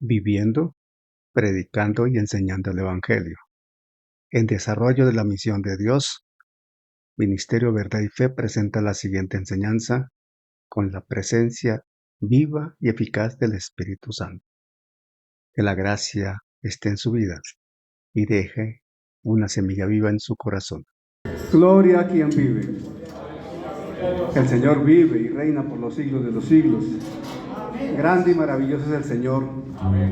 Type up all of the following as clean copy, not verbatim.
viviendo, predicando y enseñando el Evangelio. En desarrollo de la misión de Dios, Ministerio Verdad y Fe presenta la siguiente enseñanza con la presencia viva y eficaz del Espíritu Santo. Que la gracia esté en su vida y deje una semilla viva en su corazón. Gloria a quien vive. El Señor vive y reina por los siglos de los siglos. Grande y maravilloso es el Señor.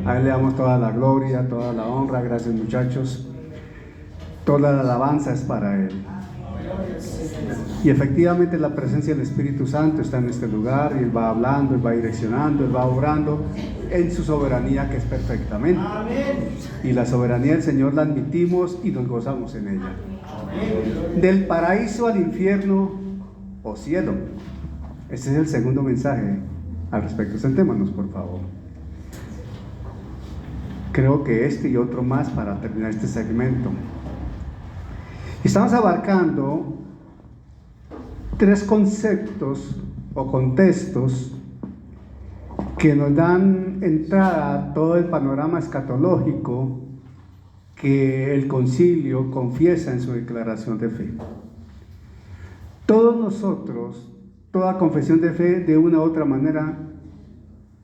A Él le damos toda la gloria, toda la honra. Gracias, muchachos. Toda la alabanza es para Él. Y efectivamente la presencia del Espíritu Santo está en este lugar, y Él va hablando, Él va direccionando, Él va obrando en su soberanía, que es perfectamente. Y la soberanía del Señor la admitimos y nos gozamos en ella. Del paraíso al infierno o cielo. Este es el segundo mensaje al respecto. Sentémonos, por favor. Creo que este y otro más para terminar este segmento. Estamos abarcando tres conceptos o contextos que nos dan entrada a todo el panorama escatológico que el concilio confiesa en su declaración de fe. Todos nosotros, toda confesión de fe, de una u otra manera,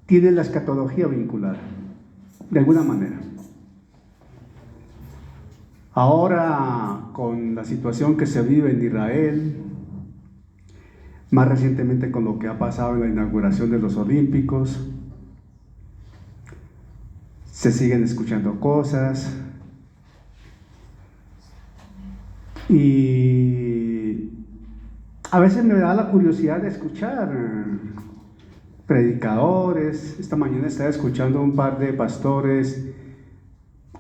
tiene la escatología vinculada, de alguna manera. Ahora, con la situación que se vive en Israel, más recientemente con lo que ha pasado en la inauguración de los Olímpicos, se siguen escuchando cosas y a veces me da la curiosidad de escuchar predicadores. Esta mañana estaba escuchando a un par de pastores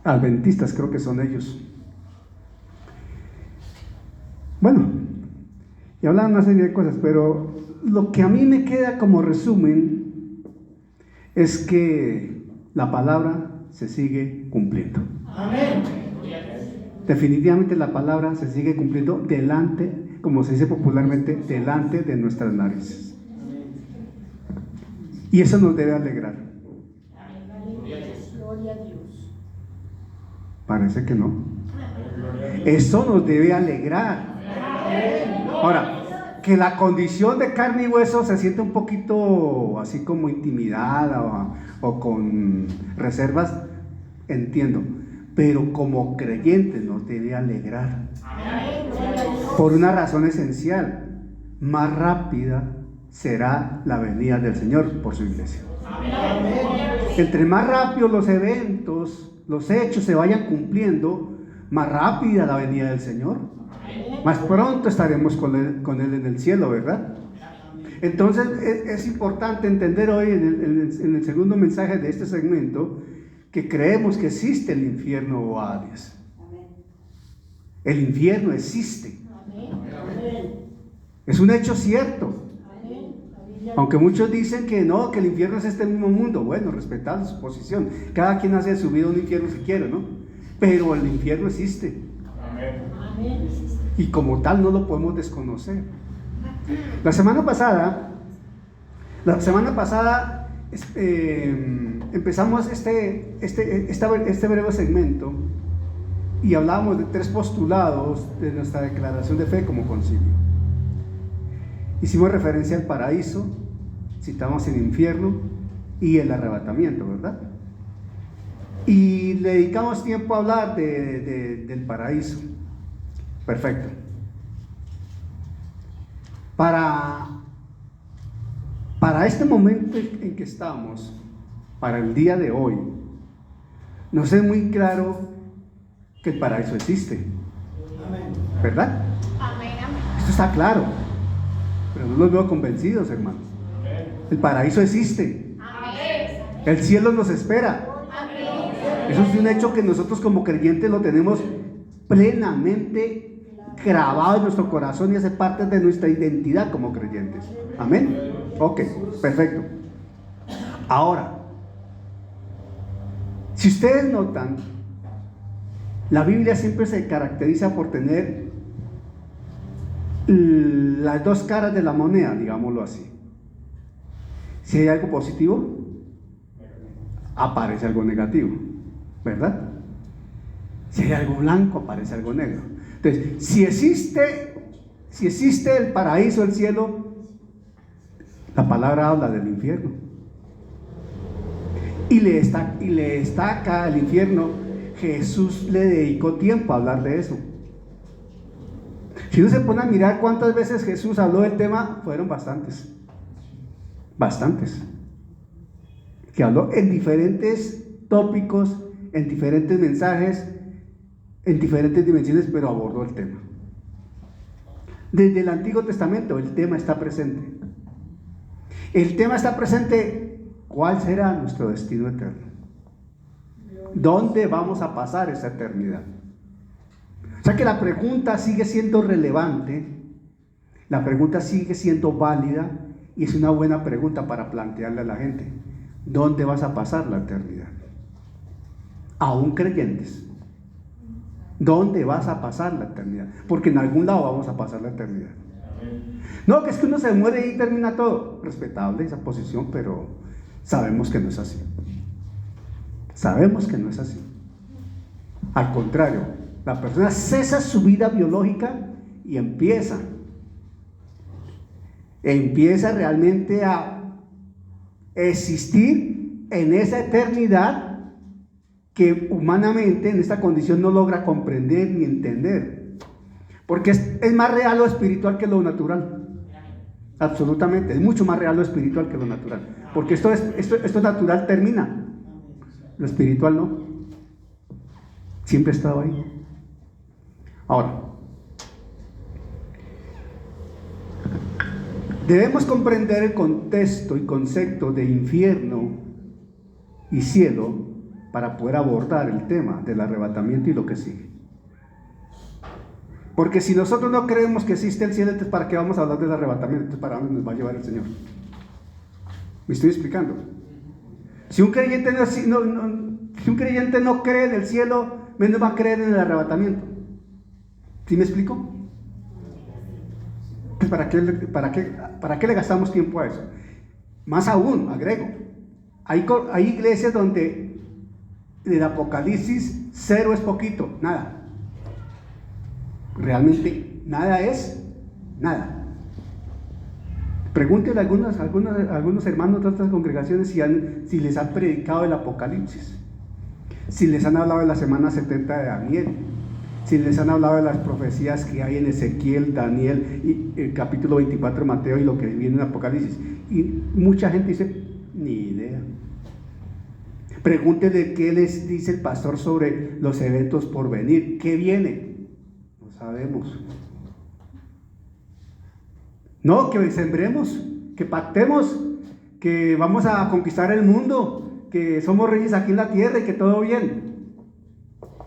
adventistas, creo que son ellos. Bueno, y hablan una serie de cosas, pero lo que a mí me queda como resumen es que la palabra se sigue cumpliendo. Amén. Definitivamente la palabra se sigue cumpliendo delante, como se dice popularmente, delante de nuestras narices. Y eso nos debe alegrar. Gloria a Dios. Parece que no. Eso nos debe alegrar. Ahora, que la condición de carne y hueso se siente un poquito así como intimidada o con reservas, entiendo, pero como creyentes nos debe alegrar por una razón esencial: más rápida será la venida del Señor por su iglesia. Entre más rápido los eventos, los hechos se vayan cumpliendo, más rápida la venida del Señor. Más pronto estaremos con él en el cielo, ¿verdad? Entonces es importante entender hoy en el segundo mensaje de este segmento que creemos que existe el infierno o Hades. El infierno existe. Es un hecho cierto. Aunque muchos dicen que no, que el infierno es este mismo mundo. Bueno, respetando su posición. Cada quien hace de su vida un infierno si quiere, ¿no? Pero el infierno existe. Y como tal no lo podemos desconocer. La semana pasada empezamos este breve segmento y hablábamos de tres postulados de nuestra declaración de fe como concilio. Hicimos referencia al paraíso, citamos el infierno y el arrebatamiento, ¿verdad? Y le dedicamos tiempo a hablar del paraíso. Perfecto. Para este momento en que estamos, para el día de hoy, nos es muy claro que el paraíso existe. ¿Verdad? Esto está claro, pero no los veo convencidos, hermanos. El paraíso existe. El cielo nos espera. Eso es un hecho que nosotros como creyentes lo tenemos plenamente grabado en nuestro corazón y hace parte de nuestra identidad como creyentes. Amén. Ok, perfecto. Ahora, si ustedes notan, la Biblia siempre se caracteriza por tener las dos caras de la moneda, digámoslo así. Si hay algo positivo, aparece algo negativo, ¿verdad? Si hay algo blanco, aparece algo negro. Entonces, si existe el paraíso, el cielo, la palabra habla del infierno. Y le destaca el infierno. Jesús le dedicó tiempo a hablar de eso. Si uno se pone a mirar cuántas veces Jesús habló del tema, fueron bastantes. Bastantes. Que habló en diferentes tópicos, en diferentes mensajes, en diferentes dimensiones, pero abordó el tema. Desde el Antiguo Testamento el tema está presente. El tema está presente. ¿Cuál será nuestro destino eterno? ¿Dónde vamos a pasar esa eternidad? O sea que la pregunta sigue siendo relevante, la pregunta sigue siendo válida y es una buena pregunta para plantearle a la gente. ¿Dónde vas a pasar la eternidad? Aún creyentes. ¿Dónde vas a pasar la eternidad? Porque en algún lado vamos a pasar la eternidad. No, que es que uno se muere y termina todo. Respetable esa posición, pero sabemos que no es así. Sabemos que no es así. Al contrario, la persona cesa su vida biológica y empieza realmente a existir en esa eternidad que humanamente en esta condición no logra comprender ni entender, porque es más real lo espiritual que lo natural. Absolutamente, es mucho más real lo espiritual que lo natural, porque esto natural termina, lo espiritual no, siempre ha estado ahí. Ahora, debemos comprender el contexto y concepto de infierno y cielo para poder abordar el tema del arrebatamiento y lo que sigue. Porque si nosotros no creemos que existe el cielo, entonces ¿para qué vamos a hablar del arrebatamiento? Entonces ¿para dónde nos va a llevar el Señor? ¿Me estoy explicando? Si un creyente no cree en el cielo, menos va a creer en el arrebatamiento. ¿Sí me explico? ¿Para qué le gastamos tiempo a eso? Más aún, agrego, hay iglesias donde el Apocalipsis 0 es poquito, nada. Realmente nada es nada. Pregúntenle a algunos hermanos de otras congregaciones si les han predicado el Apocalipsis, si les han hablado de la semana 70 de Daniel, si les han hablado de las profecías que hay en Ezequiel, Daniel y el capítulo 24 de Mateo y lo que viene en Apocalipsis. Y mucha gente dice, ni idea. Pregúntenle qué les dice el pastor sobre los eventos por venir. ¿Qué viene? No sabemos. No, que sembremos, que pactemos, que vamos a conquistar el mundo, que somos reyes aquí en la tierra y que todo bien.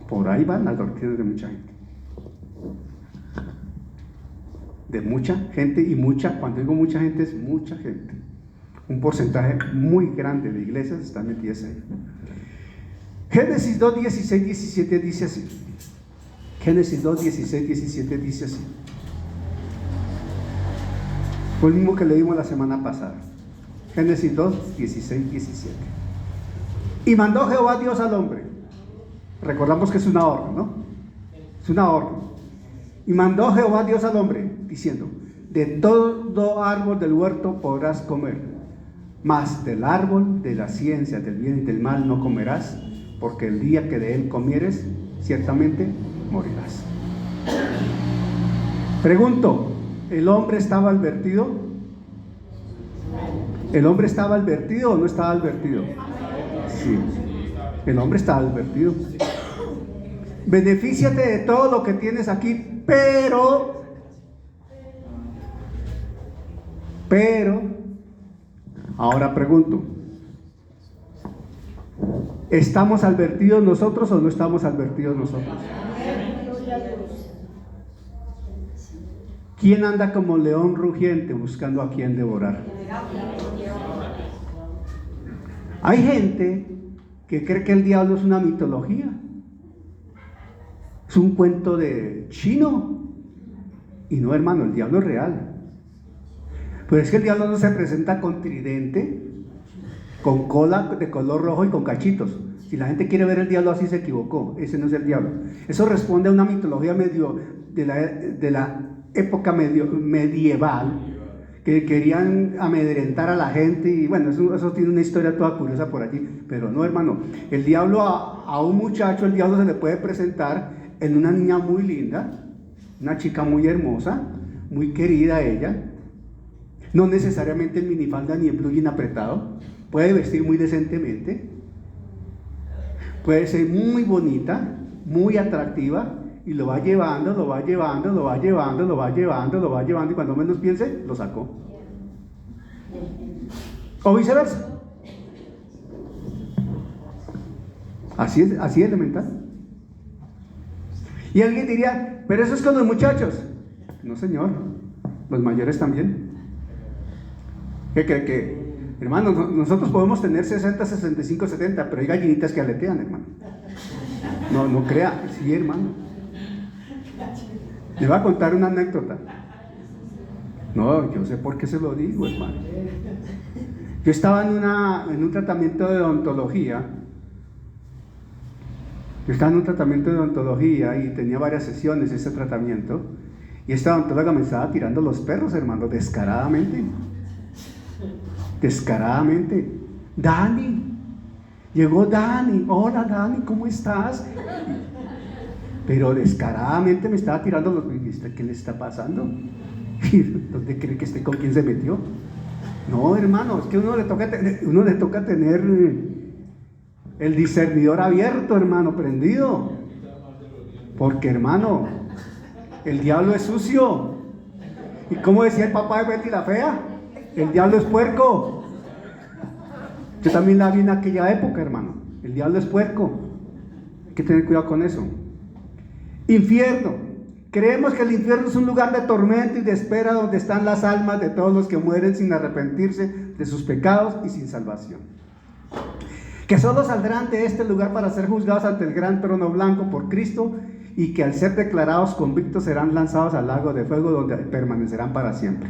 Por ahí van las doctrinas de mucha gente. De mucha gente y cuando digo mucha gente es mucha gente. Un porcentaje muy grande de iglesias están metidas ahí. Génesis 2, 16, 17 dice así. Génesis 2, 16, 17 dice así. Fue el mismo que leímos la semana pasada. Génesis 2, 16, 17. Y mandó Jehová Dios al hombre. Recordamos que es una orden, ¿no? Es una orden. Y mandó Jehová Dios al hombre, diciendo: de todo árbol del huerto podrás comer, mas del árbol de la ciencia del bien y del mal no comerás, porque el día que de él comieres, ciertamente morirás. Pregunto, ¿el hombre estaba advertido? ¿El hombre estaba advertido o no estaba advertido? Sí, el hombre estaba advertido. Benefíciate de todo lo que tienes aquí, pero, ahora pregunto, ¿estamos advertidos nosotros o no estamos advertidos nosotros? ¿Quién anda como león rugiente buscando a quien devorar? Hay gente que cree que el diablo es una mitología, es un cuento de chino. Y no, hermano, el diablo es real. Pero es que el diablo no se presenta con tridente, con cola de color rojo y con cachitos. Si la gente quiere ver el diablo así, se equivocó. Ese no es el diablo. Eso responde a una mitología medio de la época medieval, que querían amedrentar a la gente, y bueno, eso tiene una historia toda curiosa por allí. Pero no, hermano, el diablo a un muchacho, el diablo se le puede presentar en una niña muy linda, una chica muy hermosa, muy querida ella, no necesariamente en minifalda ni en blue jean apretado, puede vestir muy decentemente, puede ser muy bonita, muy atractiva, y lo va llevando, lo va llevando, lo va llevando, lo va llevando, lo va llevando, y cuando menos piense, lo sacó. O viceversa. Así es elemental. Y alguien diría, pero eso es con los muchachos. No, señor, los mayores también. Hermano, nosotros podemos tener 60, 65, 70, pero hay gallinitas que aletean, hermano. No crea, sí, hermano. Le voy a contar una anécdota. No, yo sé por qué se lo digo, hermano. Yo estaba en un tratamiento de odontología. Y tenía varias sesiones de ese tratamiento. Y esta odontóloga me estaba tirando los perros, hermano, descaradamente. Descaradamente. Dani. Llegó Dani. Hola, Dani, ¿cómo estás? Pero descaradamente me estaba tirando los perros. ¿Qué le está pasando? ¿Dónde cree que esté? ¿Con quién se metió? No, hermano, es que uno le toca tener el discernidor abierto, hermano, prendido. Porque, hermano, el diablo es sucio. Y como decía el papá de Betty la Fea, el diablo es puerco. Yo también la vi en aquella época, hermano. El diablo es puerco. Hay que tener cuidado con eso. Infierno. Creemos que el infierno es un lugar de tormento y de espera donde están las almas de todos los que mueren sin arrepentirse de sus pecados y sin salvación. Que solo saldrán de este lugar para ser juzgados ante el gran trono blanco por Cristo, y que al ser declarados convictos serán lanzados al lago de fuego donde permanecerán para siempre.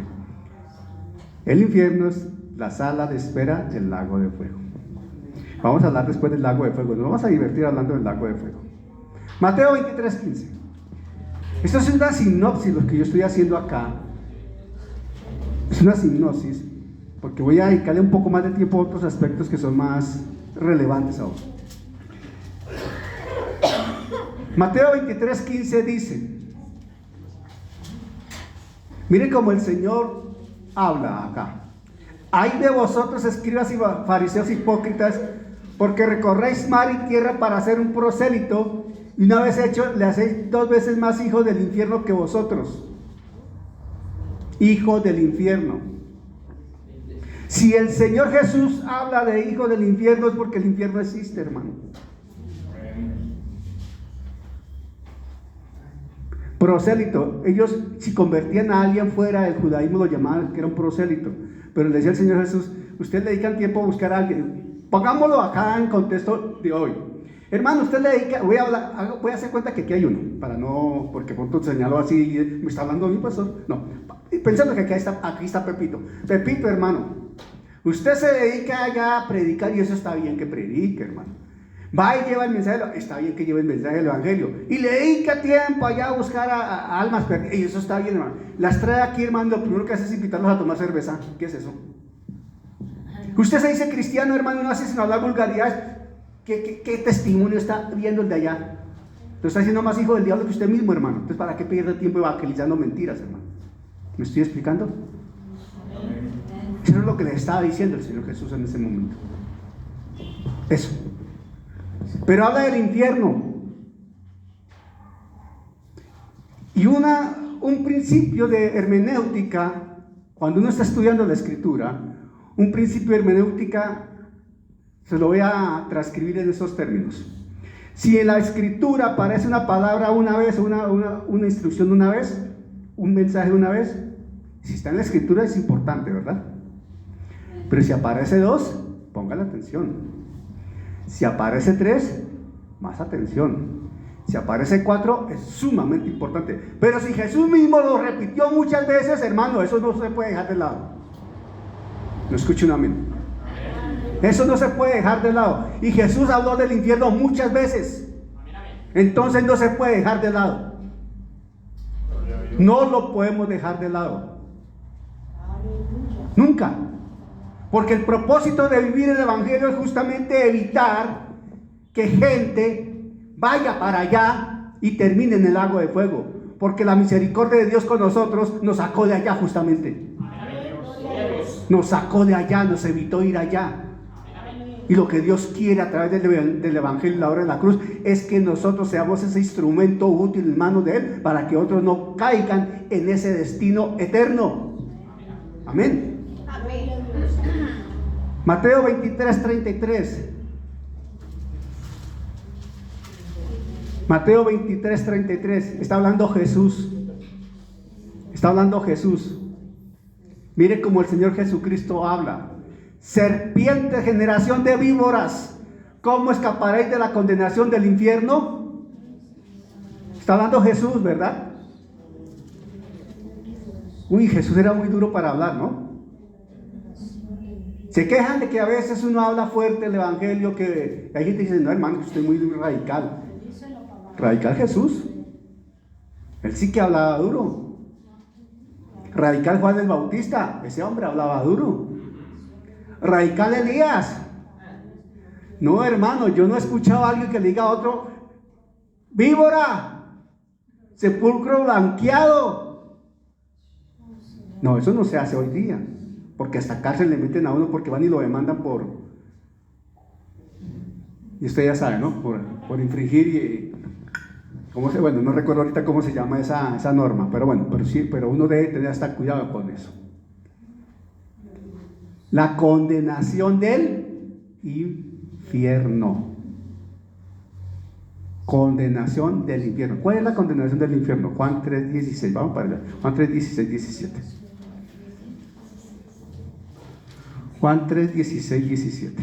El infierno es la sala de espera del lago de fuego. Vamos a hablar después del lago de fuego. Nos vamos a divertir hablando del lago de fuego. Mateo 23:15. Esto es una sinopsis, lo que yo estoy haciendo acá. Es una sinopsis, porque voy a dedicarle un poco más de tiempo a otros aspectos que son más relevantes ahora. Mateo 23:15 dice, miren cómo el Señor habla acá. Ay de vosotros, escribas y fariseos hipócritas, porque recorréis mar y tierra para hacer un prosélito, y una vez hecho, le hacéis 2 veces más hijos del infierno que vosotros. Hijo del infierno. Si el Señor Jesús habla de hijo del infierno, es porque el infierno existe, hermano. Prosélito. Ellos, si convertían a alguien fuera del judaísmo, lo llamaban que era un prosélito. Pero le decía el Señor Jesús, usted le dedica tiempo a buscar a alguien. Pongámoslo acá en contexto de hoy. Hermano, usted le dedica, voy a hacer cuenta que aquí hay uno, para no, porque pronto señaló así, me está hablando a mi pastor. No, pensando que aquí está Pepito. Pepito, hermano, usted se dedica ya a predicar, y eso está bien que predique, hermano. Va y lleva el mensaje, está bien que lleve el mensaje del evangelio, y le dedica tiempo allá a buscar a almas perdidas, y eso está bien, hermano. Las trae aquí, hermano, lo primero que hace es invitarlos a tomar cerveza. ¿Qué es eso? Usted se dice cristiano, hermano, no hace sino hablar vulgaridades. ¿Qué testimonio está viendo el de allá? Lo está haciendo más hijo del diablo que usted mismo, hermano. Entonces, ¿para qué pierde tiempo evangelizando mentiras, hermano? ¿Me estoy explicando? Eso es lo que le estaba diciendo el Señor Jesús en ese momento. Eso. Pero habla del infierno. Y un principio de hermenéutica, cuando uno está estudiando la Escritura, un principio de hermenéutica, se lo voy a transcribir en esos términos. Si en la Escritura aparece una palabra una vez, una instrucción una vez, un mensaje una vez, si está en la Escritura es importante, ¿verdad? Pero si aparece 2, póngale atención. Si aparece 3, más atención. Si aparece 4, es sumamente importante. Pero si Jesús mismo lo repitió muchas veces, hermano, eso no se puede dejar de lado. No escucho un amén. Eso no se puede dejar de lado. Y Jesús habló del infierno muchas veces. Entonces no se puede dejar de lado. No lo podemos dejar de lado. Nunca. Porque el propósito de vivir el Evangelio es justamente evitar que gente vaya para allá y termine en el lago de fuego. Porque la misericordia de Dios con nosotros nos sacó de allá justamente. Nos sacó de allá, nos evitó ir allá. Y lo que Dios quiere a través del Evangelio y la obra de la cruz es que nosotros seamos ese instrumento útil en manos de Él para que otros no caigan en ese destino eterno. Amén. Mateo 23:33. Mateo 23:33. Está hablando Jesús. Está hablando Jesús. Mire cómo el Señor Jesucristo habla. Serpiente, generación de víboras, ¿cómo escaparéis de la condenación del infierno? Está hablando Jesús, ¿verdad? Uy, Jesús era muy duro para hablar, ¿no? Se quejan de que a veces uno habla fuerte el Evangelio, que hay gente que dice, no hermano, usted es muy radical. Radical Jesús. Él sí que hablaba duro. Radical Juan el Bautista, ese hombre hablaba duro. Radical Elías. No, hermano, yo no he escuchado a alguien que le diga a otro, víbora, sepulcro blanqueado. No, eso no se hace hoy día, porque hasta cárcel le meten a uno porque van y lo demandan por, y usted ya sabe, ¿no? Por infringir y, bueno, no recuerdo ahorita cómo se llama esa norma, pero bueno, pero sí, pero uno debe tener hasta cuidado con eso. La condenación del infierno. Condenación del infierno. ¿Cuál es la condenación del infierno? Juan 3:16. Vamos para allá. Juan 3:16, 17. Juan 3:16, 17.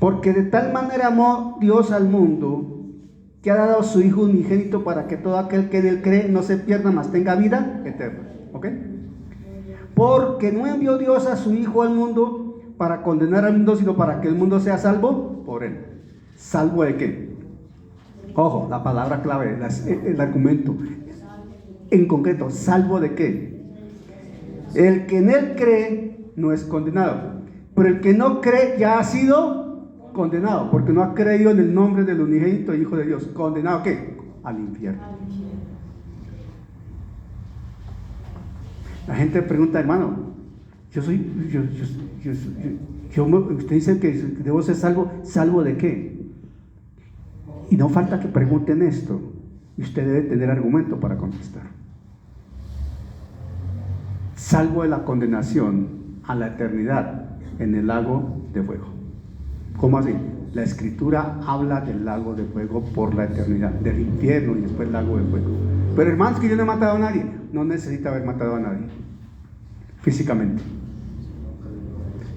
Porque de tal manera amó Dios al mundo, que ha dado a su Hijo unigénito para que todo aquel que en él cree no se pierda, mas tenga vida eterna. ¿Ok? Porque no envió Dios a su Hijo al mundo para condenar al mundo, sino para que el mundo sea salvo por él. ¿Salvo de qué? Ojo, la palabra clave, el argumento. En concreto, ¿salvo de qué? El que en él cree no es condenado, pero el que no cree ya ha sido condenado, porque no ha creído en el nombre del unigénito Hijo de Dios. ¿Condenado ¿qué? Al infierno. La gente pregunta, hermano, usted dice que debo ser ¿salvo de qué? Y no falta que pregunten esto, y usted debe tener argumento para contestar. Salvo de la condenación a la eternidad en el lago de fuego. ¿Cómo así? La Escritura habla del lago de fuego por la eternidad, del infierno y después el lago de fuego. Pero hermanos, que yo no he matado a nadie. No necesita haber matado a nadie físicamente.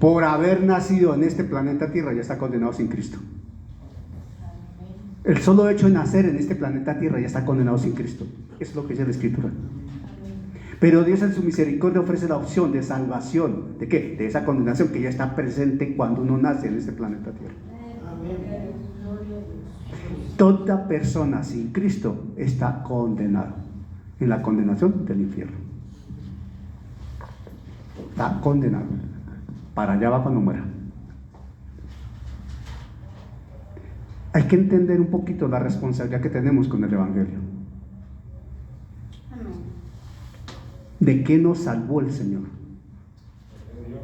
Por haber nacido en este planeta Tierra ya está condenado sin Cristo. El solo hecho de nacer en este planeta Tierra ya está condenado sin Cristo. Eso es lo que dice la Escritura. Pero Dios en su misericordia ofrece la opción de salvación. ¿De qué? De esa condenación que ya está presente cuando uno nace en este planeta Tierra. Toda persona sin Cristo está condenada en la condenación del infierno. Está condenado. Para allá va cuando muera. Hay que entender un poquito la responsabilidad que tenemos con el Evangelio. ¿De qué nos salvó el Señor?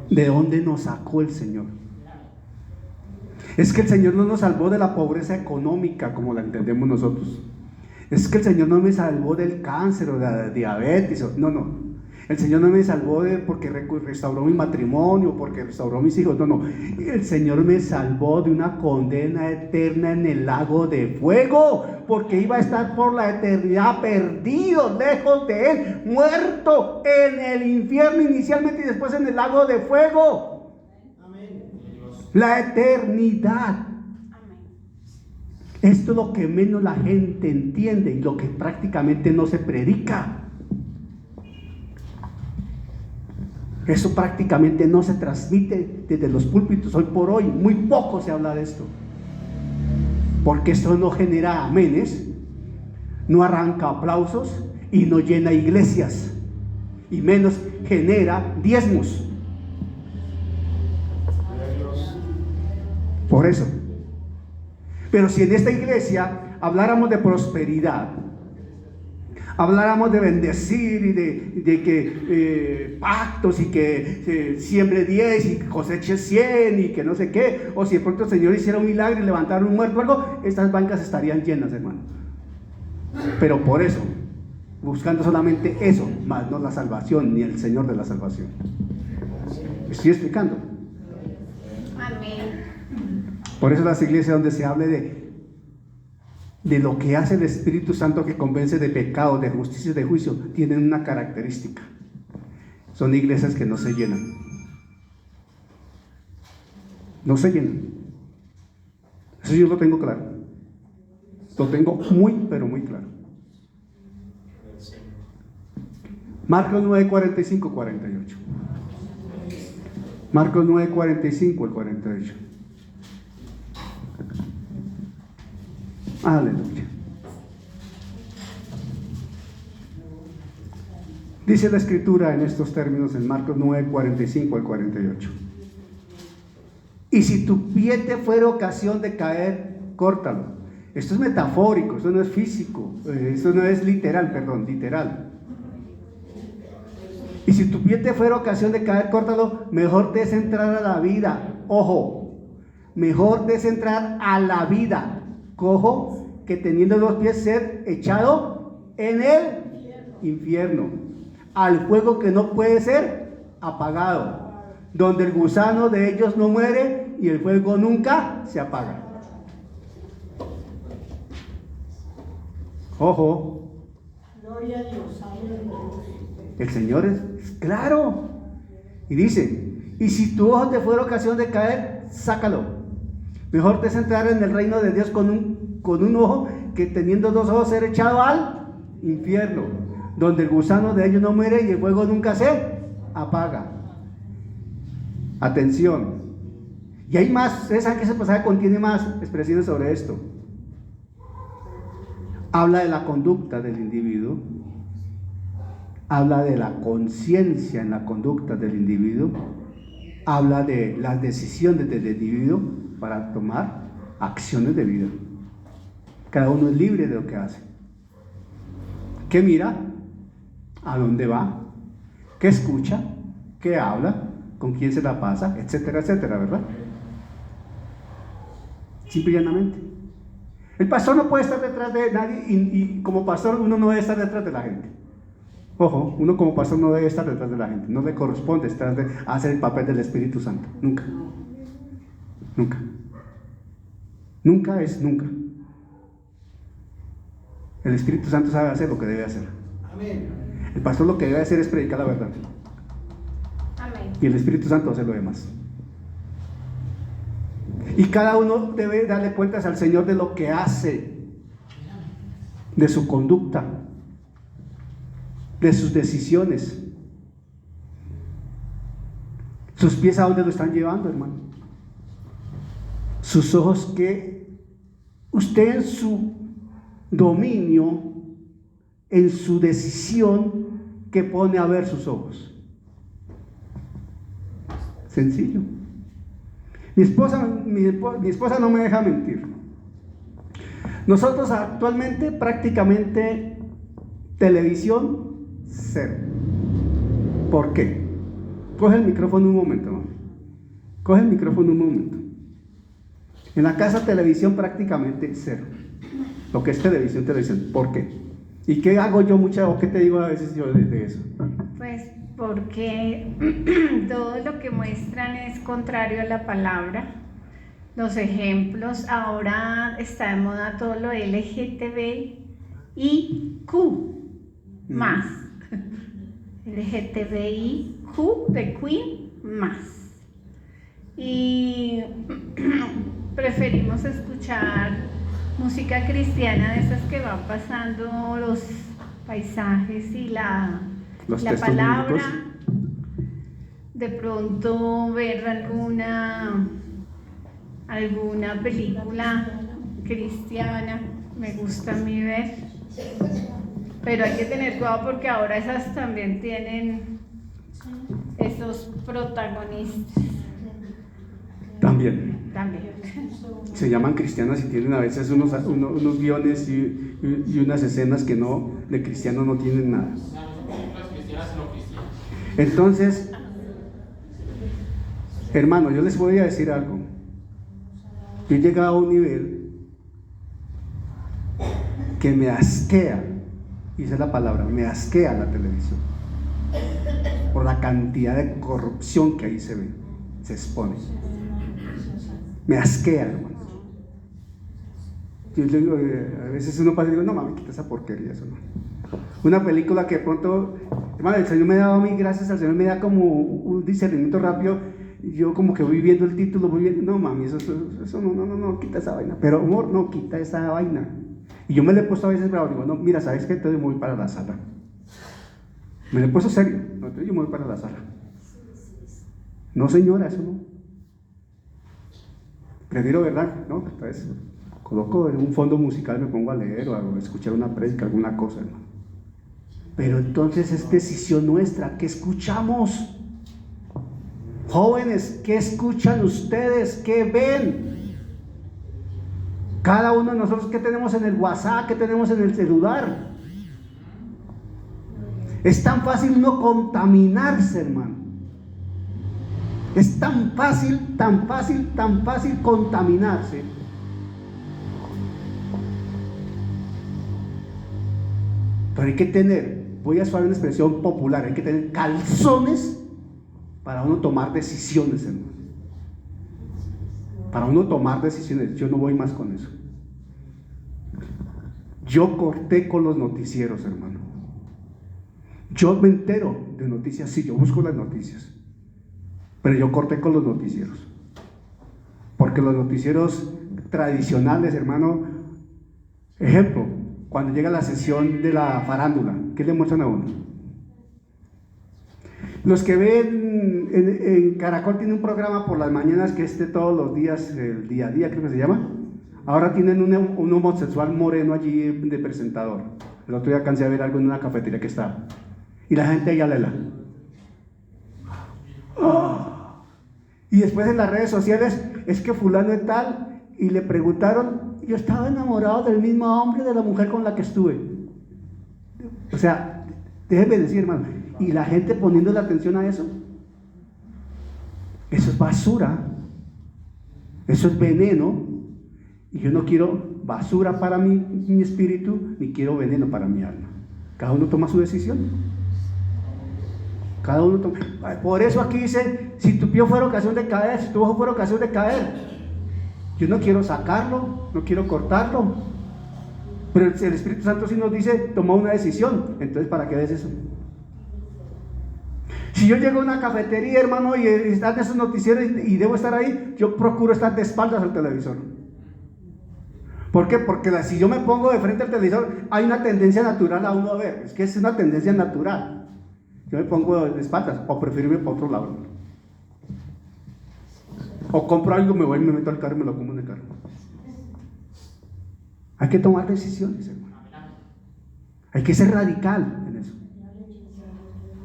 ¿De dónde nos sacó el Señor? Es que el Señor no nos salvó de la pobreza económica como la entendemos nosotros. Es que el Señor no me salvó del cáncer o de la diabetes. No. El Señor no me salvó porque restauró mi matrimonio, porque restauró mis hijos. No. El Señor me salvó de una condena eterna en el lago de fuego, porque iba a estar por la eternidad perdido, lejos de Él, muerto en el infierno inicialmente y después en el lago de fuego. Amén. La eternidad. Esto es lo que menos la gente entiende y lo que prácticamente no se predica. Eso prácticamente no se transmite desde los púlpitos. Hoy por hoy muy poco se habla de esto, porque esto no genera amenes, no arranca aplausos y no llena iglesias, y menos genera diezmos. Por eso. Pero si en esta iglesia habláramos de prosperidad, habláramos de bendecir y de que pactos y que siembre 10 y coseche 100 y que no sé qué, o si de pronto el Señor hiciera un milagro y levantara un muerto o algo, estas bancas estarían llenas, hermano. Pero por eso, buscando solamente eso, más no la salvación ni el Señor de la salvación. ¿Me estoy explicando? Amén. Por eso las iglesias donde se hable de lo que hace el Espíritu Santo que convence de pecado, de justicia y de juicio, tienen una característica: son iglesias que no se llenan. No se llenan. Eso yo lo tengo claro. Lo tengo muy, pero muy claro. Marcos 9, 45, 48. Marcos 9, 45 al 48. Aleluya. Dice la Escritura en estos términos en Marcos 9, 45 al 48. Y si tu pie te fuera ocasión de caer, córtalo. Esto es metafórico, esto no es físico, esto no es literal, literal. Y si tu pie te fuera ocasión de caer, córtalo. Mejor te es entrar a la vida. Ojo, mejor te es entrar a la vida. Cojo, que teniendo los pies ser echado en el infierno, al fuego que no puede ser apagado, donde el gusano de ellos no muere y el fuego nunca se apaga. Ojo. Gloria a Dios. El Señor es claro y dice: y si tu ojo te fuera ocasión de caer, sácalo. Mejor te es entrar en el reino de Dios con un ojo, que teniendo dos ojos ser echado al infierno, donde el gusano de ellos no muere y el fuego nunca se apaga. Atención. Y hay más. Ustedes saben que ese pasaje contiene más expresiones sobre esto. Habla de la conducta del individuo, habla de la conciencia en la conducta del individuo, habla de las decisiones del individuo para tomar acciones de vida. Cada uno es libre de lo que hace. ¿Qué mira? ¿A dónde va? ¿Qué escucha? ¿Qué habla? ¿Con quién se la pasa? Etcétera, etcétera, ¿verdad? Simple y llanamente. El pastor no puede estar detrás de nadie y como pastor uno no debe estar detrás de la gente. Ojo, uno como pastor no debe estar detrás de la gente. No le corresponde hacer el papel del Espíritu Santo. Nunca. Nunca. Nunca es nunca. El Espíritu Santo sabe hacer lo que debe hacer. Amén. El pastor lo que debe hacer es predicar la verdad. Amén. Y el Espíritu Santo hace lo demás. Y cada uno debe darle cuentas al Señor de lo que hace, de su conducta, de sus decisiones. Sus pies a dónde lo están llevando, hermano. Sus ojos, que usted en su dominio, en su decisión, que pone a ver sus ojos. Sencillo. Mi esposa no me deja mentir. Nosotros actualmente prácticamente televisión cero. ¿Por qué? Coge el micrófono un momento, mami. Coge el micrófono un momento. En la casa televisión prácticamente cero. Lo que es televisión. ¿Por qué? ¿Y qué hago yo o qué te digo a veces yo de eso? Pues porque todo lo que muestran es contrario a la palabra. Los ejemplos, ahora está de moda todo lo LGTBIQ más. LGTBIQ de Queen más. Y preferimos escuchar música cristiana, de esas que van pasando los paisajes y la Los palabra. bíblicos. De pronto ver alguna película cristiana, me gusta a mí ver, pero hay que tener cuidado porque ahora esas también tienen esos protagonistas. También. También. Se llaman cristianas y tienen a veces unos guiones y unas escenas que no, de cristiano no tienen nada. Entonces, hermano, yo les voy a decir algo. Yo he llegado a un nivel que me asquea, y esa es la palabra, me asquea la televisión, por la cantidad de corrupción que ahí se ve, se expone. Me asquea, hermano. Yo digo, a veces uno pasa y digo, no mami, quita esa porquería, eso no. Una película que de pronto, hermano, el Señor me da a mí, gracias al Señor, me da como un discernimiento rápido. Yo como que voy viendo el título, voy viendo, no mami, eso no, quita esa vaina. Pero amor, no, quita esa vaina. Y yo me le he puesto a veces bravo, digo, no, mira, ¿sabes qué? Entonces yo me voy para la sala. Me le he puesto serio, no, entonces yo me voy para la sala. No señora, eso no. Prefiero, ¿verdad? No, entonces coloco en un fondo musical, me pongo a leer o a escuchar una prédica, alguna cosa, hermano. Pero entonces es decisión nuestra, ¿qué escuchamos? Jóvenes, ¿qué escuchan ustedes? ¿Qué ven? Cada uno de nosotros, ¿qué tenemos en el WhatsApp? ¿Qué tenemos en el celular? Es tan fácil no contaminarse, hermano. Es tan fácil contaminarse. Pero hay que tener, voy a usar una expresión popular, hay que tener calzones para uno tomar decisiones, hermano. Para uno tomar decisiones. Yo no voy más con eso. Yo corté con los noticieros, hermano. Yo me entero de noticias, sí, yo busco las noticias. Pero yo corté con los noticieros. Porque los noticieros tradicionales, hermano, ejemplo, cuando llega la sesión de la farándula, ¿qué le muestran a uno? Los que ven en Caracol tiene un programa por las mañanas que es de todos los días, el día a día creo que se llama. Ahora tienen un homosexual moreno allí de presentador. El otro día alcancé a ver algo en una cafetería que está. Y la gente ya lela. ¡Oh! Y después en las redes sociales es que fulano es tal y le preguntaron, yo estaba enamorado del mismo hombre de la mujer con la que estuve. O sea, déjeme decir, hermano, y la gente poniendo la atención a eso. Eso es basura, eso es veneno, y yo no quiero basura para mi espíritu, ni quiero veneno para mi alma. Cada uno toma su decisión. Cada uno toma. Por eso aquí dice, si tu pie fuera ocasión de caer, si tu ojo fuera ocasión de caer, yo no quiero sacarlo, no quiero cortarlo, pero el Espíritu Santo sí nos dice, toma una decisión. Entonces, ¿para qué ves eso? Si yo llego a una cafetería, hermano, y están esos noticieros y debo estar ahí, yo procuro estar de espaldas al televisor. ¿Por qué? Porque si yo me pongo de frente al televisor, hay una tendencia natural a uno a ver. Es que es una tendencia natural. Yo me pongo de espaldas, o prefiero irme para otro lado. O compro algo, me voy y me meto al carro y me lo como en el carro. Hay que tomar decisiones, hermano. Hay que ser radical en eso.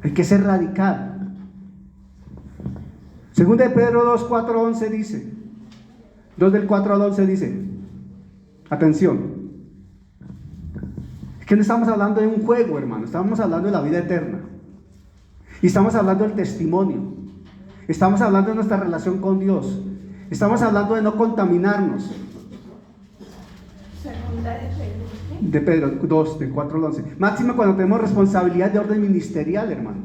Hay que ser radical. Segunda de Pedro 2, 4, 11 dice, 2 del 4 al 11 dice, atención, es que no estamos hablando de un juego, hermano, estamos hablando de la vida eterna. Y estamos hablando del testimonio. Estamos hablando de nuestra relación con Dios. Estamos hablando de no contaminarnos. De Pedro 2, de 4 al 11. Máximo cuando tenemos responsabilidad de orden ministerial, hermano.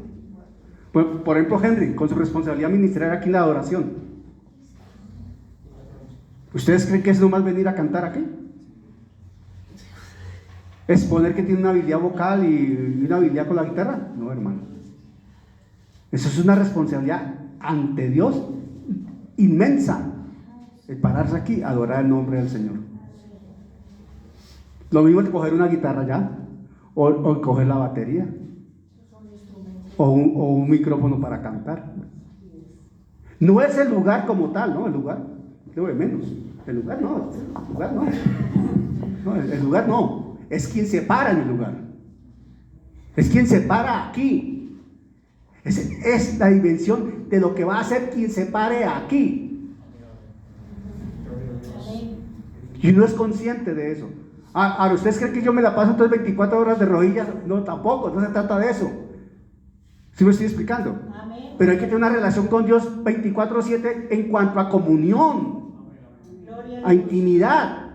Por ejemplo, Henry, con su responsabilidad ministerial aquí en la adoración. ¿Ustedes creen que es nomás venir a cantar aquí? ¿Exponer que tiene una habilidad vocal y una habilidad con la guitarra? No, hermano. Eso es una responsabilidad ante Dios inmensa. El pararse aquí, adorar el nombre del Señor. Lo mismo es coger una guitarra ya, o coger la batería, o un micrófono para cantar. No es el lugar como tal, ¿no? El lugar, lo de menos. El lugar no, el lugar no. No, el lugar no. Es quien se para en el lugar. Es quien se para aquí. Es la dimensión de lo que va a hacer quien se pare aquí. Y no es consciente de eso. Ahora, ¿ustedes creen que yo me la paso entonces 24 horas de rodillas? No, tampoco, no se trata de eso. ¿Sí me estoy explicando? Amén. Pero hay que tener una relación con Dios 24/7 en cuanto a comunión, a intimidad.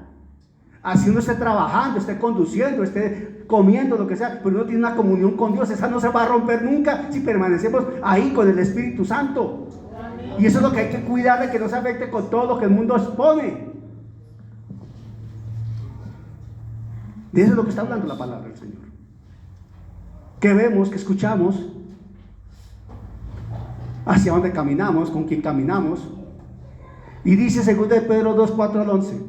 Así uno esté trabajando, esté conduciendo, esté comiendo, lo que sea, pero uno tiene una comunión con Dios. Esa no se va a romper nunca si permanecemos ahí con el Espíritu Santo. Amén. Y eso es lo que hay que cuidar, de que no se afecte con todo lo que el mundo expone. De eso es lo que está hablando la palabra del Señor. ¿Qué vemos? ¿Qué escuchamos? ¿Hacia dónde caminamos? ¿Con quién caminamos? Y dice 2 de Pedro 2:4-11: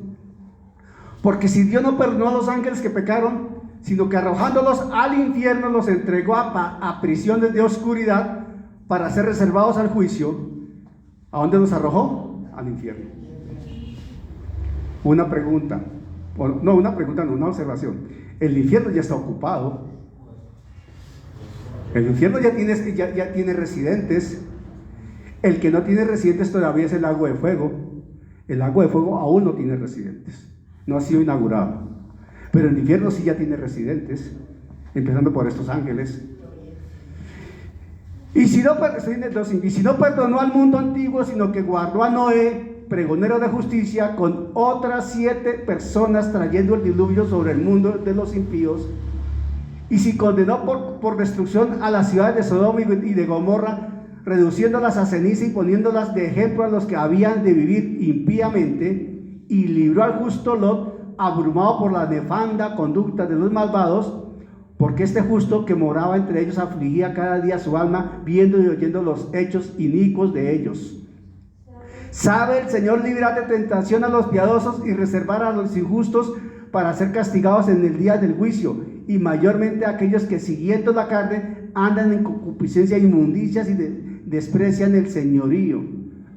porque si Dios no perdonó a los ángeles que pecaron, sino que arrojándolos al infierno los entregó a prisiones de oscuridad para ser reservados al juicio, ¿a dónde los arrojó? Al infierno. Una pregunta. No, una observación. El infierno ya está ocupado. El infierno ya tiene residentes. El que no tiene residentes todavía es el lago de fuego. El lago de fuego aún no tiene residentes. No ha sido inaugurado. Pero el infierno sí ya tiene residentes, empezando por estos ángeles. Y si no perdonó al mundo antiguo, sino que guardó a Noé, pregonero de justicia, con otras 7 personas, trayendo el diluvio sobre el mundo de los impíos. Y si condenó por destrucción a las ciudades de Sodoma y de Gomorra, reduciéndolas a ceniza y poniéndolas de ejemplo a los que habían de vivir impíamente, y libró al justo Lot, abrumado por la nefanda conducta de los malvados, porque este justo que moraba entre ellos afligía cada día su alma, viendo y oyendo los hechos inicuos de ellos. Sabe el Señor librar de tentación a los piadosos y reservar a los injustos para ser castigados en el día del juicio, y mayormente a aquellos que siguiendo la carne andan en concupiscencia e inmundicias y desprecian el señorío.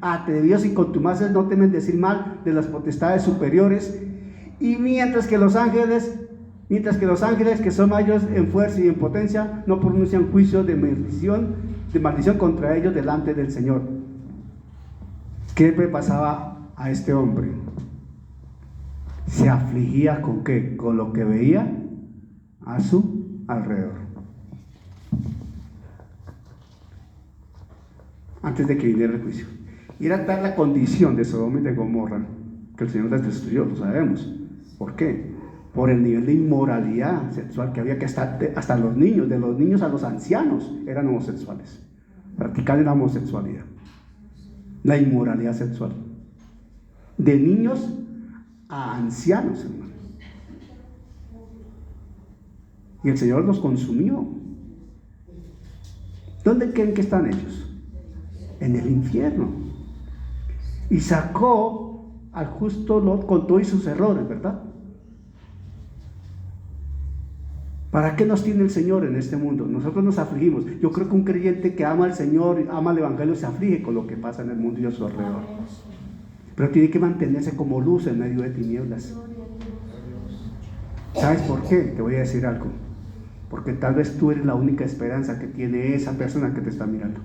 Atrevidos y contumaces no temen decir mal de las potestades superiores, y mientras que los ángeles que son mayores en fuerza y en potencia no pronuncian juicio de maldición contra ellos delante del Señor. ¿Qué le pasaba a este hombre? Se afligía ¿con qué? Con lo que veía a su alrededor. Antes de que viniera el juicio. Y era tal la condición de Sodoma y de Gomorra que el Señor las destruyó, lo sabemos. ¿Por qué? Por el nivel de inmoralidad sexual que había, que hasta los niños, de los niños a los ancianos, eran homosexuales. Practicaban la homosexualidad. La inmoralidad sexual. De niños a ancianos, hermano. Y el Señor los consumió. ¿Dónde creen que están ellos? En el infierno. Y sacó al justo Lot con todos sus errores, ¿verdad? ¿Para qué nos tiene el Señor en este mundo? Nosotros nos afligimos. Yo creo que un creyente que ama al Señor, ama el Evangelio, se aflige con lo que pasa en el mundo y a su alrededor. Pero tiene que mantenerse como luz en medio de tinieblas. ¿Sabes por qué? Te voy a decir algo. Porque tal vez tú eres la única esperanza que tiene esa persona que te está mirando.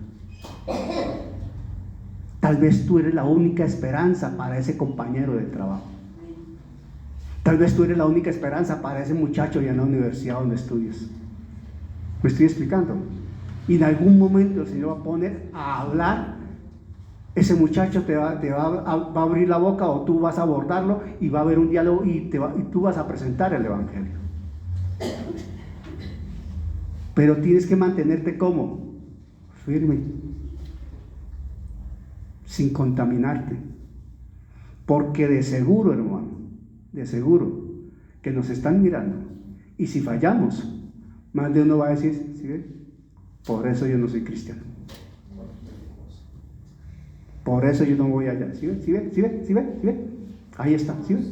Tal vez tú eres la única esperanza para ese compañero de trabajo. Tal vez tú eres la única esperanza para ese muchacho ya en la universidad donde estudias. ¿Me estoy explicando? Y en algún momento el Señor va a poner a hablar. Ese muchacho te va a abrir la boca, o tú vas a abordarlo, y va a haber un diálogo, y tú vas a presentar el Evangelio. Pero tienes que mantenerte como firme, sin contaminarte, porque de seguro, hermano, de seguro que nos están mirando, y si fallamos, más de uno va a decir, ¿sí ve? Por eso yo no soy cristiano, por eso yo no voy allá. ¿Sí ve? ¿Sí ve? ¿Sí ve? ¿Sí ve? ¿Sí ve? Ahí está, ¿sí ve?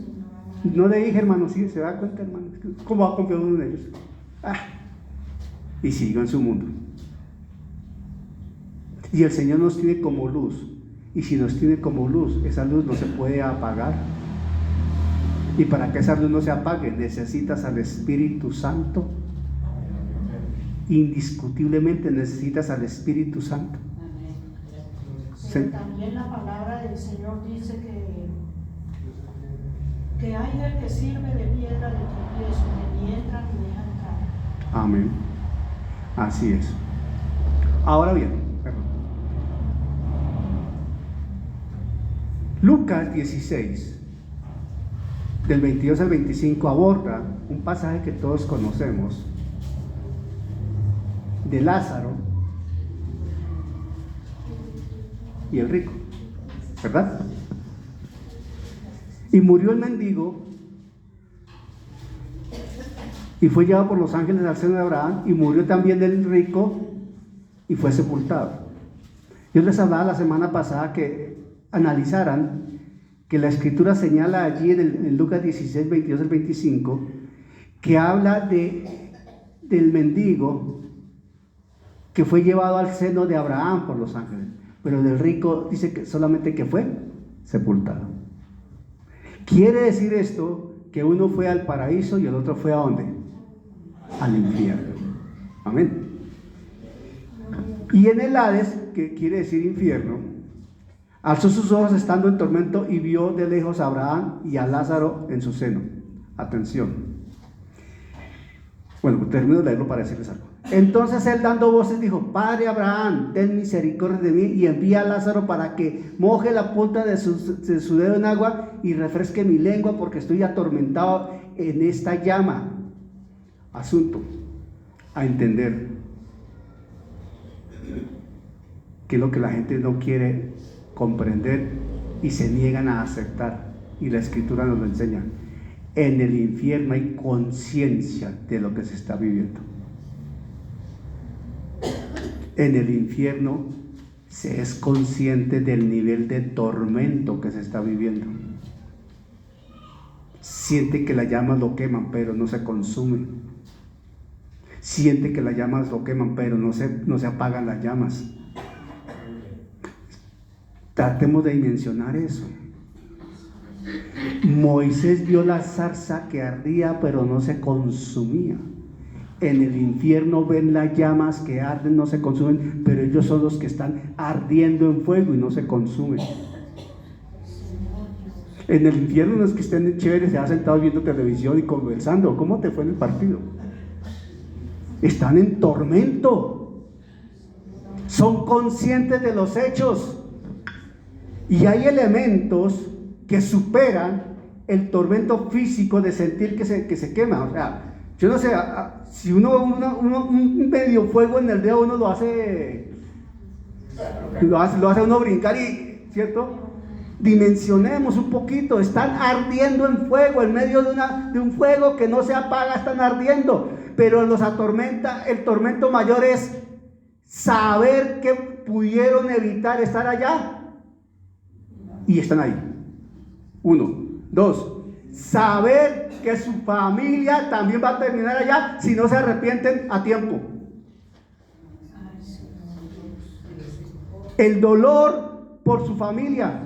No le dije, hermano, sí, se da cuenta, hermano. ¿Cómo va a confiar uno en ellos? Y sigo en su mundo. Y el Señor nos tiene como luz. Y si nos tiene como luz, esa luz no se puede apagar. Y para que esa luz no se apague, necesitas al Espíritu Santo. Indiscutiblemente necesitas al Espíritu Santo. Sí, también la palabra del Señor dice que hay del que sirve de piedra de tropiezo, que ni entra ni deja entrar. Amén. Así es. Ahora bien, Lucas 16, del 22 al 25, aborda un pasaje que todos conocemos, de Lázaro y el rico, ¿verdad? Y murió el mendigo y fue llevado por los ángeles al seno de Abraham, y murió también el rico y fue sepultado. Yo les hablaba la semana pasada que analizaran que la escritura señala allí en Lucas 16, 22 al 25, que habla del mendigo que fue llevado al seno de Abraham por los ángeles, pero del rico dice que solamente que fue sepultado. Quiere decir esto que uno fue al paraíso y el otro fue ¿a dónde? Al infierno. Amén. Y en el Hades, que quiere decir infierno, alzó sus ojos estando en tormento y vio de lejos a Abraham y a Lázaro en su seno. Atención. Bueno, termino de leerlo para decirles algo. Entonces él, dando voces, dijo: Padre Abraham, ten misericordia de mí y envía a Lázaro para que moje la punta de su dedo en agua y refresque mi lengua, porque estoy atormentado en esta llama. Asunto a entender, que es lo que la gente no quiere comprender y se niegan a aceptar, y la escritura nos lo enseña. En el infierno hay conciencia de lo que se está viviendo. En el infierno se es consciente del nivel de tormento que se está viviendo. Siente que las llamas lo queman, pero no se consumen. Siente que las llamas lo queman, pero no se apagan las llamas. Tratemos de dimensionar eso. Moisés vio la zarza que ardía, pero no se consumía. En el infierno ven las llamas que arden, no se consumen, pero ellos son los que están ardiendo en fuego y no se consumen. En el infierno no es que estén chéveres, se han sentado viendo televisión y conversando. ¿Cómo te fue en el partido? Están en tormento. Son conscientes de los hechos. Y hay elementos que superan el tormento físico de sentir que se quema. O sea, yo no sé, si un medio fuego en el dedo uno lo hace uno brincar, y ¿cierto? Dimensionemos un poquito. Están ardiendo en fuego, en medio de un fuego que no se apaga, están ardiendo, pero los atormenta. El tormento mayor es saber que pudieron evitar estar allá y están ahí. 1, 2, saber que su familia también va a terminar allá si no se arrepienten a tiempo. El dolor por su familia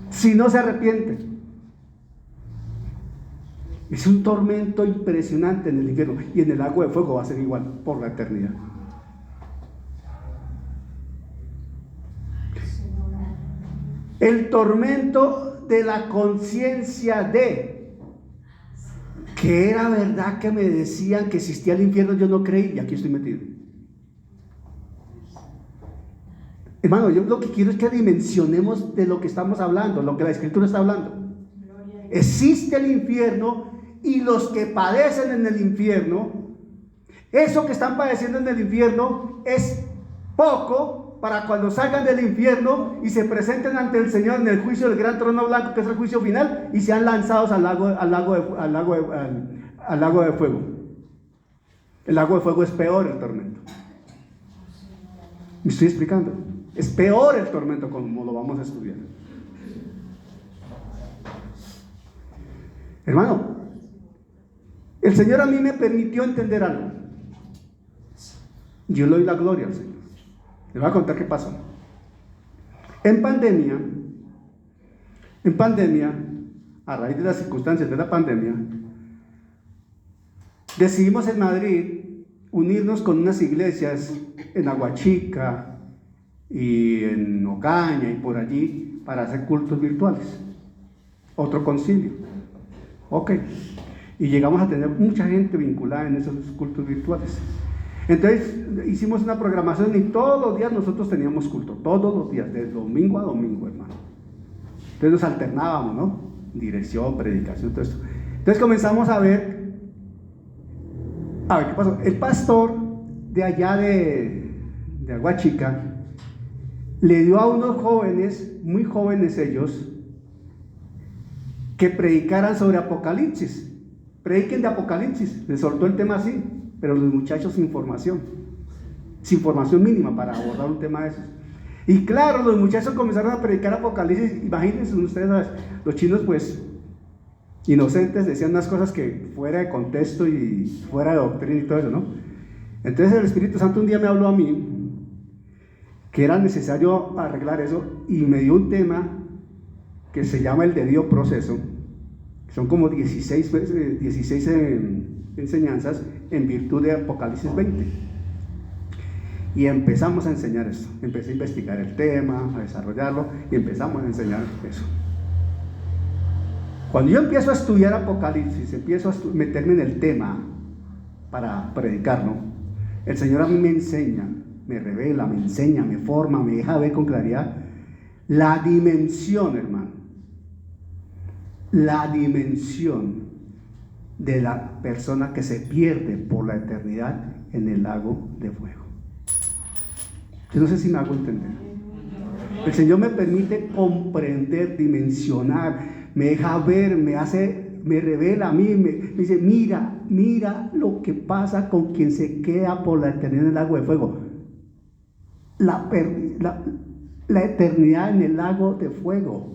si no se arrepienten. Es un tormento impresionante en el infierno, y en el lago de fuego va a ser igual por la eternidad. El tormento de la conciencia de que era verdad que me decían que existía el infierno, yo no creí, y aquí estoy metido. Hermano, yo lo que quiero es que dimensionemos de lo que estamos hablando, lo que la escritura está hablando. Existe el infierno, y los que padecen en el infierno, eso que están padeciendo en el infierno es poco para cuando salgan del infierno y se presenten ante el Señor en el juicio del gran trono blanco, que es el juicio final, y sean lanzados al lago de fuego. El lago de fuego es peor el tormento. ¿Me estoy explicando? Es peor el tormento, como lo vamos a estudiar. Hermano, el Señor a mí me permitió entender algo. Yo le doy la gloria al Señor. Les voy a contar qué pasó. En pandemia, a raíz de las circunstancias de la pandemia, decidimos en Madrid unirnos con unas iglesias en Aguachica y en Ocaña y por allí para hacer cultos virtuales. Otro concilio. Ok. Y llegamos a tener mucha gente vinculada en esos cultos virtuales. Entonces hicimos una programación y todos los días nosotros teníamos culto, todos los días, de domingo a domingo, hermano. Entonces nos alternábamos, ¿no? Dirección, predicación, todo esto. Entonces comenzamos a ver qué pasó. El pastor de allá de Aguachica le dio a unos jóvenes, muy jóvenes ellos, que predicaran sobre Apocalipsis. Prediquen de Apocalipsis. Les soltó el tema así, pero los muchachos sin formación mínima para abordar un tema de esos. Y claro, los muchachos comenzaron a predicar Apocalipsis. Imagínense ustedes, los chinos pues inocentes decían unas cosas que fuera de contexto y fuera de doctrina y todo eso, ¿no? Entonces el Espíritu Santo un día me habló a mí que era necesario arreglar eso y me dio un tema que se llama el debido proceso. Son como 16 enseñanzas en virtud de Apocalipsis 20. Y empezamos a enseñar esto. Empecé a investigar el tema, a desarrollarlo y empezamos a enseñar eso. Cuando yo empiezo a estudiar Apocalipsis, empiezo a meterme en el tema para predicarlo, el Señor a mí me enseña, me revela, me enseña, me forma, me deja ver con claridad la dimensión, hermano. La dimensión de la persona que se pierde por la eternidad en el lago de fuego. Yo no sé si me hago entender. El Señor me permite comprender, dimensionar, me deja ver, me revela a mí, me dice, mira lo que pasa con quien se queda por la eternidad en el lago de fuego. La eternidad en el lago de fuego.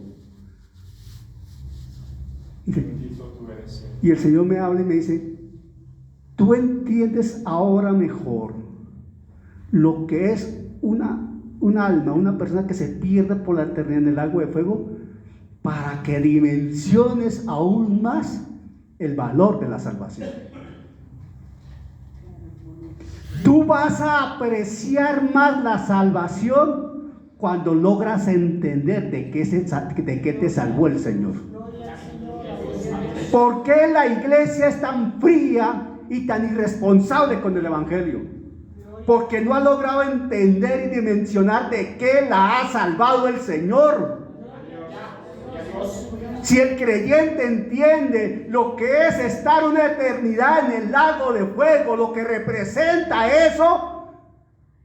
Y el Señor me habla y me dice, tú entiendes ahora mejor lo que es un alma, una persona que se pierde por la eternidad en el lago de fuego, para que dimensiones aún más el valor de la salvación. Tú vas a apreciar más la salvación cuando logras entender de qué te salvó el Señor. ¿Por qué la iglesia es tan fría y tan irresponsable con el Evangelio? Porque no ha logrado entender y dimensionar de qué la ha salvado el Señor. Si el creyente entiende lo que es estar una eternidad en el lago de fuego, lo que representa eso,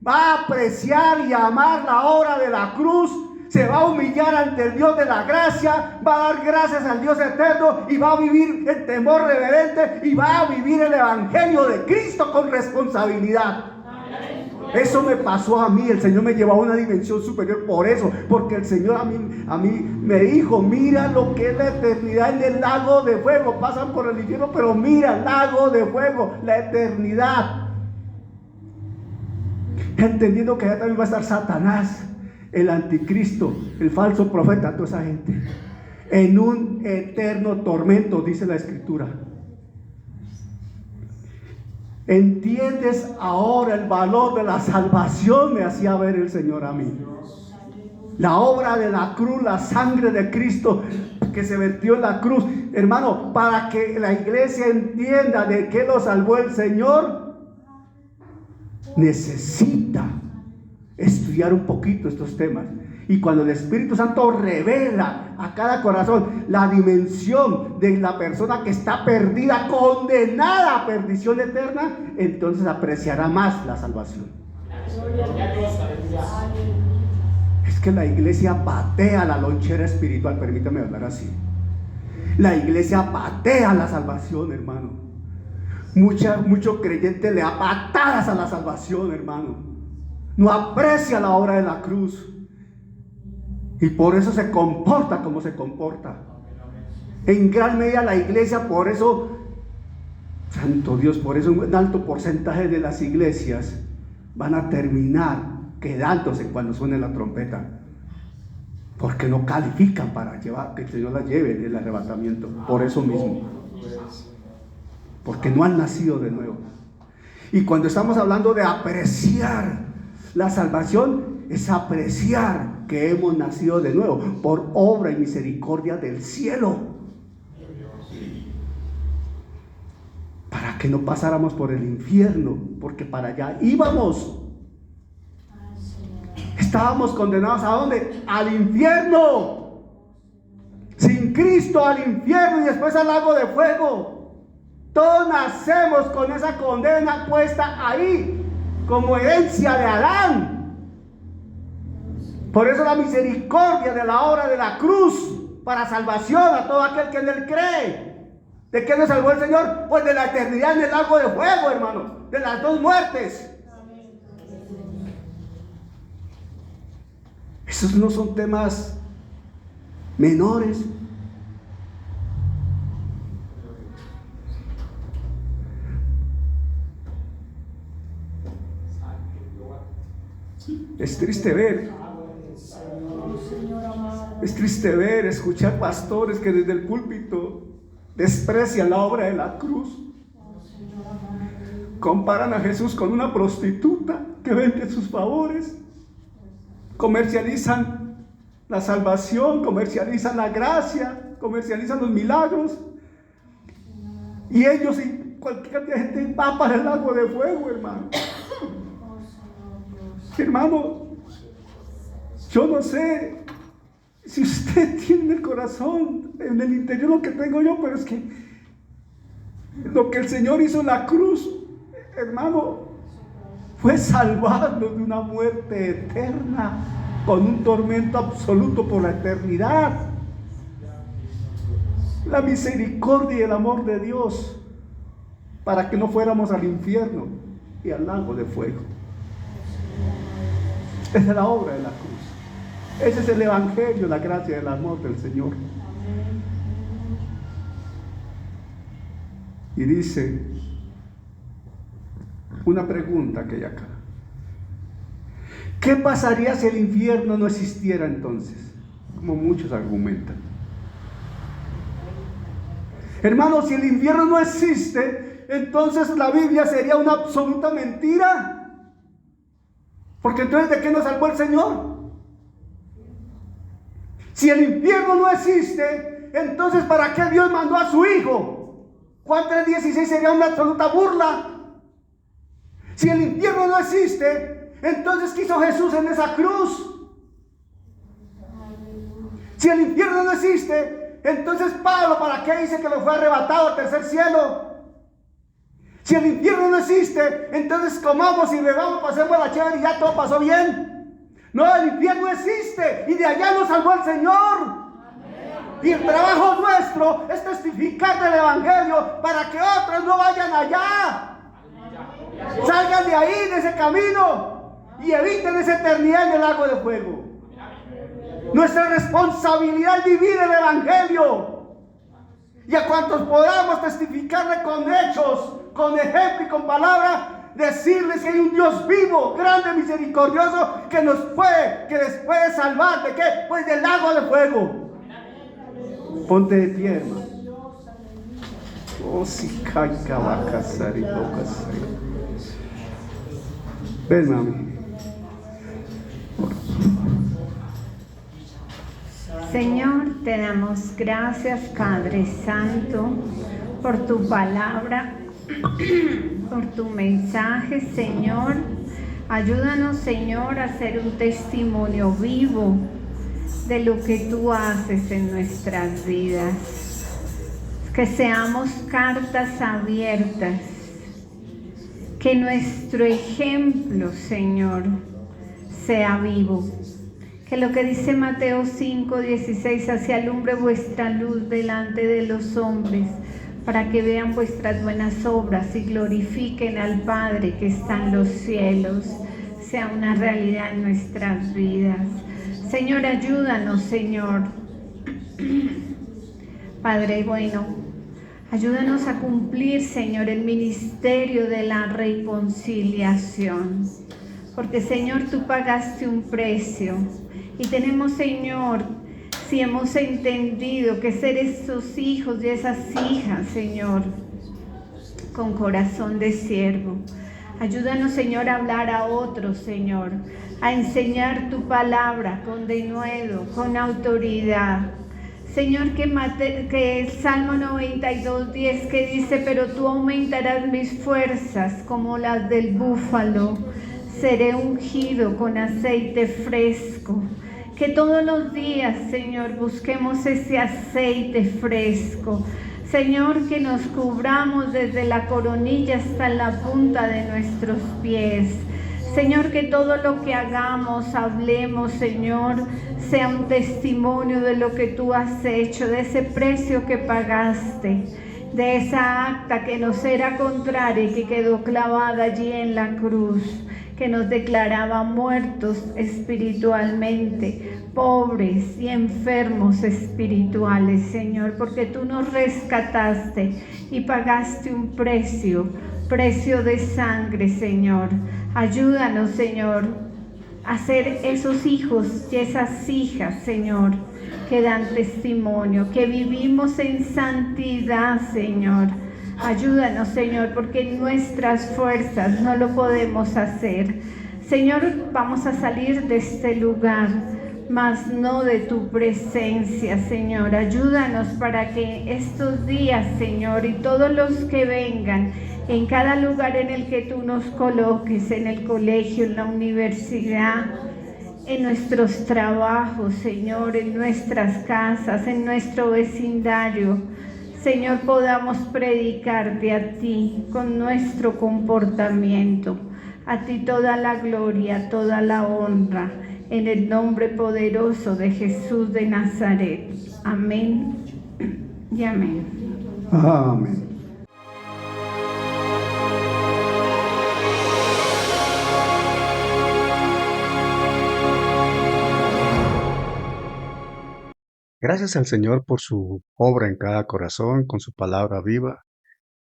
va a apreciar y amar la obra de la cruz, se va a humillar ante el Dios de la gracia, va a dar gracias al Dios eterno y va a vivir en temor reverente y va a vivir el Evangelio de Cristo con responsabilidad. Eso me pasó a mí, el Señor me llevó a una dimensión superior por eso, porque el Señor a mí me dijo, mira lo que es la eternidad en el lago de fuego. Pasan por el infierno, pero mira, el lago de fuego, la eternidad. Entendiendo que allá también va a estar Satanás, el anticristo, el falso profeta, toda esa gente, en un eterno tormento, dice la Escritura. ¿Entiendes ahora el valor de la salvación? Me hacía ver el Señor a mí. La obra de la cruz, la sangre de Cristo que se vertió en la cruz. Hermano, para que la iglesia entienda de qué lo salvó el Señor, necesita estudiar un poquito estos temas. Y cuando el Espíritu Santo revela a cada corazón la dimensión de la persona que está perdida, condenada a perdición eterna, entonces apreciará más la salvación. Es que la iglesia patea la lonchera espiritual, permítame hablar así. La iglesia patea la salvación, hermano. Mucho creyente le da patadas a la salvación, hermano. No aprecia la obra de la cruz. Y por eso se comporta como se comporta. En gran medida la iglesia, por eso, santo Dios, por eso un alto porcentaje de las iglesias van a terminar quedándose cuando suene la trompeta, porque no califican para llevar, que el Señor las lleve del arrebatamiento, por eso mismo, porque no han nacido de nuevo. Y cuando estamos hablando de apreciar la salvación, es apreciar que hemos nacido de nuevo por obra y misericordia del cielo, para que no pasáramos por el infierno, porque para allá íbamos. Estábamos condenados ¿a dónde? Al infierno. Sin Cristo al infierno y después al lago de fuego. Todos nacemos con esa condena puesta ahí, como herencia de Adán. Por eso la misericordia de la obra de la cruz para salvación a todo aquel que en él cree. ¿De qué nos salvó el Señor? Pues de la eternidad en el lago de fuego, hermano, de las dos muertes. Esos no son temas menores. Es triste ver, escuchar pastores que desde el púlpito desprecian la obra de la cruz. Comparan a Jesús con una prostituta que vende sus favores. Comercializan la salvación, comercializan la gracia, comercializan los milagros. Y ellos y cualquier cantidad de gente va para el lago de fuego, hermano. Hermano, yo no sé si usted tiene en el corazón, en el interior lo que tengo yo, pero es que lo que el Señor hizo en la cruz, hermano, fue salvarnos de una muerte eterna, con un tormento absoluto por la eternidad. La misericordia y el amor de Dios, para que no fuéramos al infierno y al lago de fuego. Esa es la obra de la cruz. Ese es el evangelio, la gracia y el amor del Señor. Y dice una pregunta que hay acá: ¿qué pasaría si el infierno no existiera entonces? Como muchos argumentan. Hermanos, si el infierno no existe, entonces la Biblia sería una absoluta mentira. Porque entonces, ¿de qué nos salvó el Señor? Si el infierno no existe, entonces ¿para qué Dios mandó a su Hijo? Juan 3:16 sería una absoluta burla. Si el infierno no existe, entonces ¿qué hizo Jesús en esa cruz? Si el infierno no existe, entonces Pablo, ¿para qué dice que lo fue arrebatado al tercer cielo? Si el infierno no existe, entonces comamos y bebamos, pasemos la chévere y ya todo pasó bien. No, el infierno existe y de allá nos salvó el Señor. Y el trabajo nuestro es testificar del evangelio para que otros no vayan allá. Salgan de ahí, de ese camino, y eviten esa eternidad en el lago de fuego. Nuestra responsabilidad es vivir el evangelio. Y a cuantos podamos testificarle con hechos, con ejemplo y con palabra, decirles que hay un Dios vivo, grande, misericordioso, que les puede salvar. ¿De qué? Pues del lago de fuego. Ponte de pie, hermano. Oh, si caiga vacas, ven, mami. Señor, te damos gracias, Padre Santo, por tu palabra, por tu mensaje, Señor. Ayúdanos, Señor, a ser un testimonio vivo de lo que tú haces en nuestras vidas. Que seamos cartas abiertas. Que nuestro ejemplo, Señor, sea vivo. Que lo que dice Mateo 5:16, así alumbre vuestra luz delante de los hombres, para que vean vuestras buenas obras y glorifiquen al Padre que está en los cielos, sea una realidad en nuestras vidas. Señor, ayúdanos, Señor, Padre bueno, ayúdanos a cumplir, Señor, el ministerio de la reconciliación. Porque, Señor, tú pagaste un precio. Y tenemos, Señor, si hemos entendido que ser esos hijos y esas hijas, Señor, con corazón de siervo. Ayúdanos, Señor, a hablar a otros, Señor, a enseñar tu palabra con denuedo, con autoridad. Señor, que el Salmo 92:10 que dice, pero tú aumentarás mis fuerzas como las del búfalo, seré ungido con aceite fresco. Que todos los días, Señor, busquemos ese aceite fresco. Señor, que nos cubramos desde la coronilla hasta la punta de nuestros pies. Señor, que todo lo que hagamos, hablemos, Señor, sea un testimonio de lo que tú has hecho, de ese precio que pagaste, de esa acta que nos era contraria y que quedó clavada allí en la cruz, que nos declaraba muertos espiritualmente, pobres y enfermos espirituales, Señor, porque tú nos rescataste y pagaste un precio de sangre, Señor. Ayúdanos, Señor, a ser esos hijos y esas hijas, Señor, que dan testimonio, que vivimos en santidad, Señor. Ayúdanos, Señor, porque en nuestras fuerzas no lo podemos hacer. Señor, vamos a salir de este lugar, mas no de tu presencia, Señor. Ayúdanos para que estos días, Señor, y todos los que vengan, en cada lugar en el que tú nos coloques, en el colegio, en la universidad, en nuestros trabajos, Señor, en nuestras casas, en nuestro vecindario, Señor, podamos predicarte a ti con nuestro comportamiento. A ti toda la gloria, toda la honra, en el nombre poderoso de Jesús de Nazaret. Amén y amén. Amén. Gracias al Señor por su obra en cada corazón, con su palabra viva,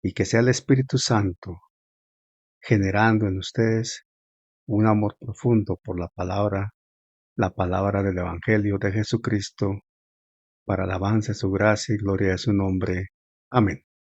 y que sea el Espíritu Santo generando en ustedes un amor profundo por la palabra del Evangelio de Jesucristo, para alabanza de su gracia y gloria de su nombre. Amén.